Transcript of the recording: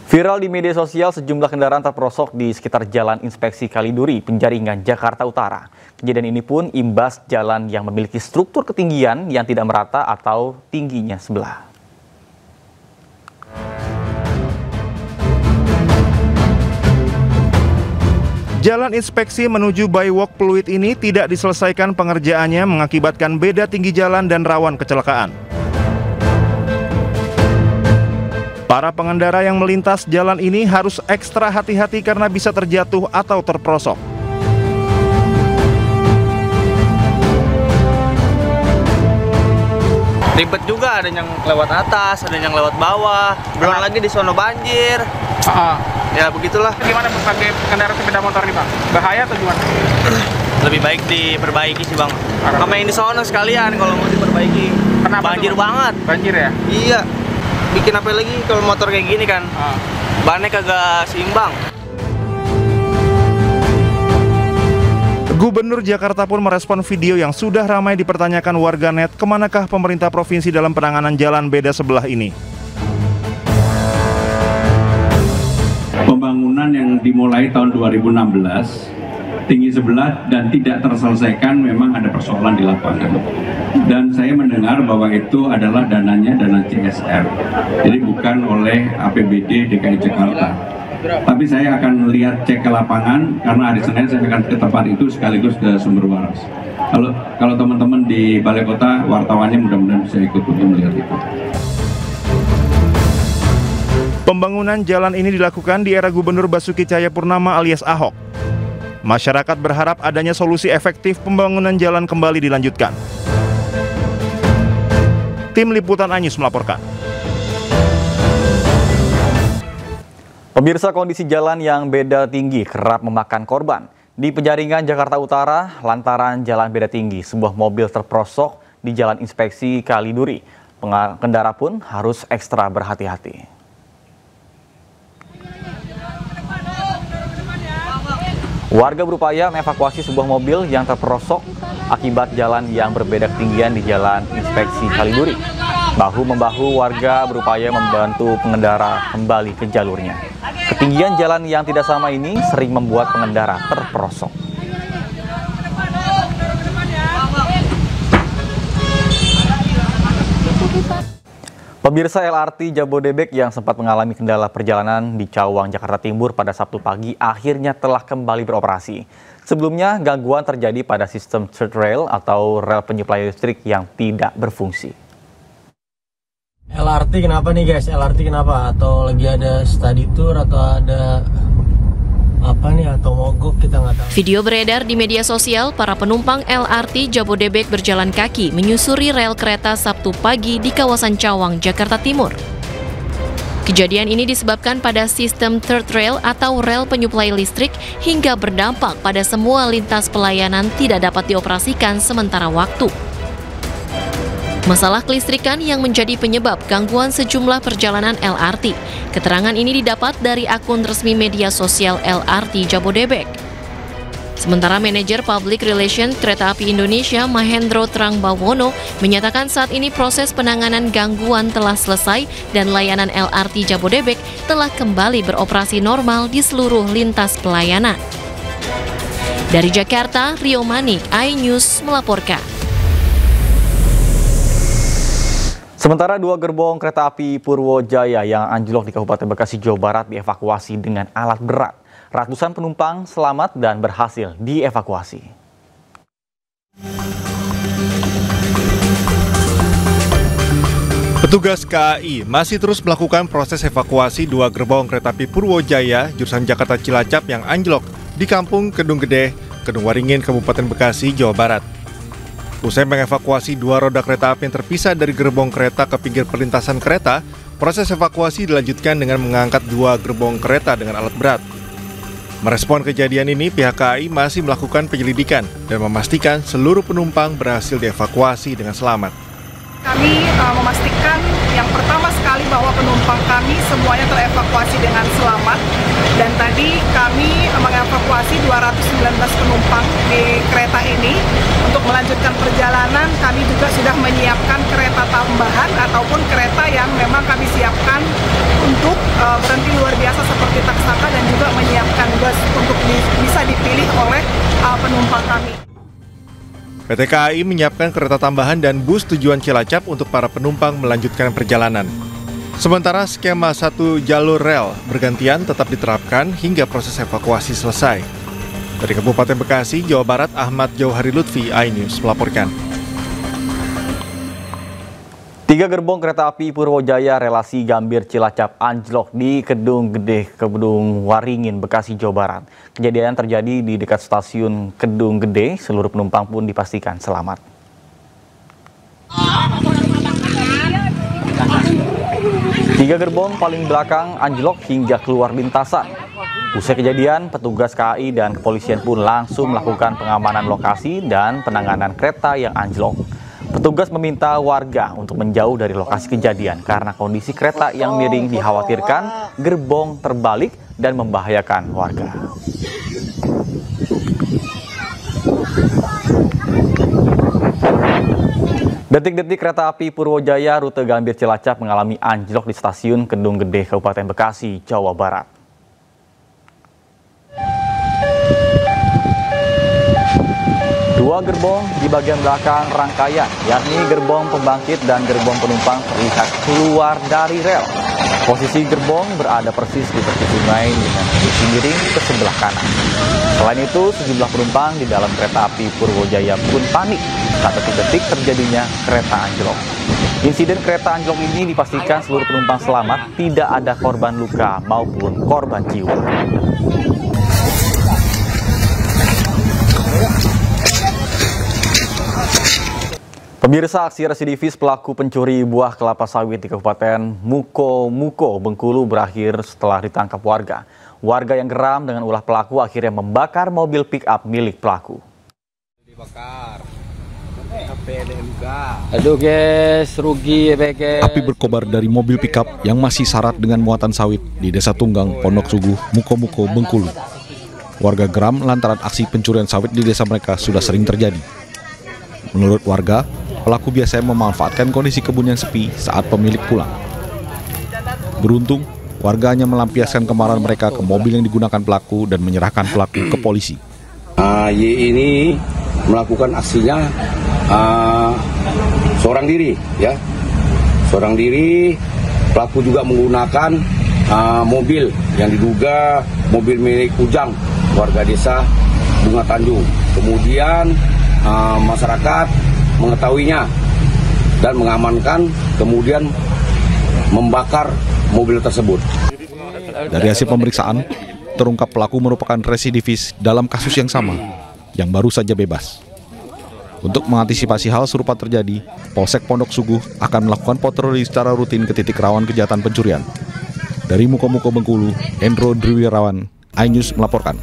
Viral di media sosial, sejumlah kendaraan terperosok di sekitar Jalan Inspeksi Kaliduri, Penjaringan, Jakarta Utara. Kejadian ini pun imbas jalan yang memiliki struktur ketinggian yang tidak merata atau tingginya sebelah. Jalan Inspeksi menuju Bywalk Pluit ini tidak diselesaikan pengerjaannya, mengakibatkan beda tinggi jalan dan rawan kecelakaan. Para pengendara yang melintas jalan ini harus ekstra hati-hati karena bisa terjatuh atau terperosok. Ribet juga, ada yang lewat atas, ada yang lewat bawah. Belum lagi di sono banjir. Ya begitulah. Gimana pakai kendaraan sepeda motor nih Bang? Bahaya atau gimana? Lebih baik diperbaiki sih Bang. Sama yang di sono sekalian kalau mau diperbaiki. Kenapa banjir tuh, Bang? banget. Banjir ya? Iya. Bikin apa lagi kalau motor kayak gini kan? Bannya kagak seimbang. Gubernur Jakarta pun merespon video yang sudah ramai dipertanyakan warganet, kemanakah pemerintah provinsi dalam penanganan jalan beda sebelah ini. Pembangunan yang dimulai tahun 2016 tinggi sebelah dan tidak terselesaikan, memang ada persoalan di lapangan. Dan saya mendengar bahwa itu adalah dananya dana CSR, jadi bukan oleh APBD DKI Jakarta. Tapi saya akan lihat, cek ke lapangan, karena hari Senin saya akan ke tempat itu sekaligus ke sumber waras. Kalau teman-teman di Balai Kota, wartawannya mudah-mudahan bisa ikut untuk melihat itu. Pembangunan jalan ini dilakukan di era Gubernur Basuki Cahayapurnama alias Ahok. Masyarakat berharap adanya solusi efektif pembangunan jalan kembali dilanjutkan. Tim Liputan Anyus melaporkan. Pemirsa, kondisi jalan yang beda tinggi kerap memakan korban. Di Penjaringan, Jakarta Utara, lantaran jalan beda tinggi, sebuah mobil terperosok di Jalan Inspeksi Kaliduri. Pengendara pun harus ekstra berhati-hati. Warga berupaya mengevakuasi sebuah mobil yang terperosok akibat jalan yang berbeda ketinggian di Jalan Inspeksi Kaliduri. Bahu-membahu warga berupaya membantu pengendara kembali ke jalurnya. Ketinggian jalan yang tidak sama ini sering membuat pengendara terperosok. Pemirsa, LRT Jabodebek yang sempat mengalami kendala perjalanan di Cawang, Jakarta Timur pada Sabtu pagi akhirnya telah kembali beroperasi. Sebelumnya, gangguan terjadi pada sistem third rail atau rel penyuplai listrik yang tidak berfungsi. LRT kenapa nih guys? LRT kenapa? Atau lagi ada study tour atau ada apa nih, atau mogok, kita nggak tahu. Video beredar di media sosial, para penumpang LRT Jabodebek berjalan kaki menyusuri rel kereta Sabtu pagi di kawasan Cawang, Jakarta Timur. Kejadian ini disebabkan pada sistem third rail atau rel penyuplai listrik hingga berdampak pada semua lintas pelayanan tidak dapat dioperasikan sementara waktu. Masalah kelistrikan yang menjadi penyebab gangguan sejumlah perjalanan LRT. Keterangan ini didapat dari akun resmi media sosial LRT Jabodebek. Sementara manajer Public Relations Kereta Api Indonesia Mahendro Trangbawono menyatakan saat ini proses penanganan gangguan telah selesai dan layanan LRT Jabodebek telah kembali beroperasi normal di seluruh lintas pelayanan. Dari Jakarta, Rio Manik, iNews melaporkan. Sementara 2 gerbong kereta api Purwojaya yang anjlok di Kabupaten Bekasi, Jawa Barat dievakuasi dengan alat berat. Ratusan penumpang selamat dan berhasil dievakuasi. Petugas KAI masih terus melakukan proses evakuasi 2 gerbong kereta api Purwojaya jurusan Jakarta Cilacap yang anjlok di Kampung Kedung Gede, Kedung Waringin, Kabupaten Bekasi, Jawa Barat. Usai mengevakuasi 2 roda kereta api yang terpisah dari gerbong kereta ke pinggir perlintasan kereta, proses evakuasi dilanjutkan dengan mengangkat 2 gerbong kereta dengan alat berat. Merespon kejadian ini, pihak KAI masih melakukan penyelidikan dan memastikan seluruh penumpang berhasil dievakuasi dengan selamat. Kami memastikan yang pertama sekali bahwa penumpang kami semuanya terevakuasi dengan selamat, dan tadi kami mengevakuasi 219 penumpang di kereta ini. Untuk melanjutkan perjalanan, kami juga sudah menyiapkan kereta tambahan ataupun kereta yang memang kami siapkan untuk berhenti luar biasa seperti Taksaka, dan juga menyiapkan bus untuk bisa dipilih oleh penumpang kami. PT KAI menyiapkan kereta tambahan dan bus tujuan Cilacap untuk para penumpang melanjutkan perjalanan. Sementara skema satu jalur rel bergantian tetap diterapkan hingga proses evakuasi selesai. Dari Kabupaten Bekasi, Jawa Barat, Ahmad Jauhari Lutfi, iNews melaporkan. 3 gerbong kereta api Purwojaya relasi Gambir Cilacap anjlok di Kedung Gede, Kedung Waringin, Bekasi, Jawa Barat. Kejadian terjadi di dekat stasiun Kedung Gede, seluruh penumpang pun dipastikan selamat. Tiga gerbong paling belakang anjlok hingga keluar lintasan. Usai kejadian, petugas KAI dan kepolisian pun langsung melakukan pengamanan lokasi dan penanganan kereta yang anjlok. Petugas meminta warga untuk menjauh dari lokasi kejadian karena kondisi kereta yang miring dikhawatirkan gerbong terbalik dan membahayakan warga. Detik-detik kereta api Purwojaya rute Gambir Cilacap mengalami anjlok di stasiun Kedung Gede, Kabupaten Bekasi, Jawa Barat. Dua gerbong di bagian belakang rangkaian, yakni gerbong pembangkit dan gerbong penumpang terlihat keluar dari rel. Posisi gerbong berada persis di tepi sungai dengan kondisi miring ke sebelah kanan. Selain itu, sejumlah penumpang di dalam kereta api Purwojaya pun panik saat detik-detik terjadinya kereta anjlok. Insiden kereta anjlok ini dipastikan seluruh penumpang selamat, tidak ada korban luka maupun korban jiwa. Pemirsa, aksi residivis pelaku pencuri buah kelapa sawit di Kabupaten Muko, Bengkulu berakhir setelah ditangkap warga. Warga yang geram dengan ulah pelaku akhirnya membakar mobil pick-up milik pelaku. Aduh guys, rugi ya guys. Api berkobar dari mobil pick-up yang masih syarat dengan muatan sawit di Desa Tunggang, Pondok Suguh, Muko, Bengkulu. Warga geram lantaran aksi pencurian sawit di desa mereka sudah sering terjadi. Menurut warga, pelaku biasanya memanfaatkan kondisi kebun yang sepi saat pemilik pulang. Beruntung, warga hanya melampiaskan kemarahan mereka ke mobil yang digunakan pelaku dan menyerahkan pelaku ke polisi. Y ini melakukan aksinya seorang diri, ya. Seorang diri, pelaku juga menggunakan mobil yang diduga mobil milik Ujang, warga desa Bunga Tanjung. Kemudian masyarakat mengetahuinya dan mengamankan, kemudian membakar mobil tersebut. Dari hasil pemeriksaan, terungkap pelaku merupakan residivis dalam kasus yang sama, yang baru saja bebas. Untuk mengantisipasi hal serupa terjadi, Polsek Pondok Suguh akan melakukan patroli secara rutin ke titik rawan kejahatan pencurian. Dari Muko, Bengkulu, Endro Driwirawan, iNews melaporkan.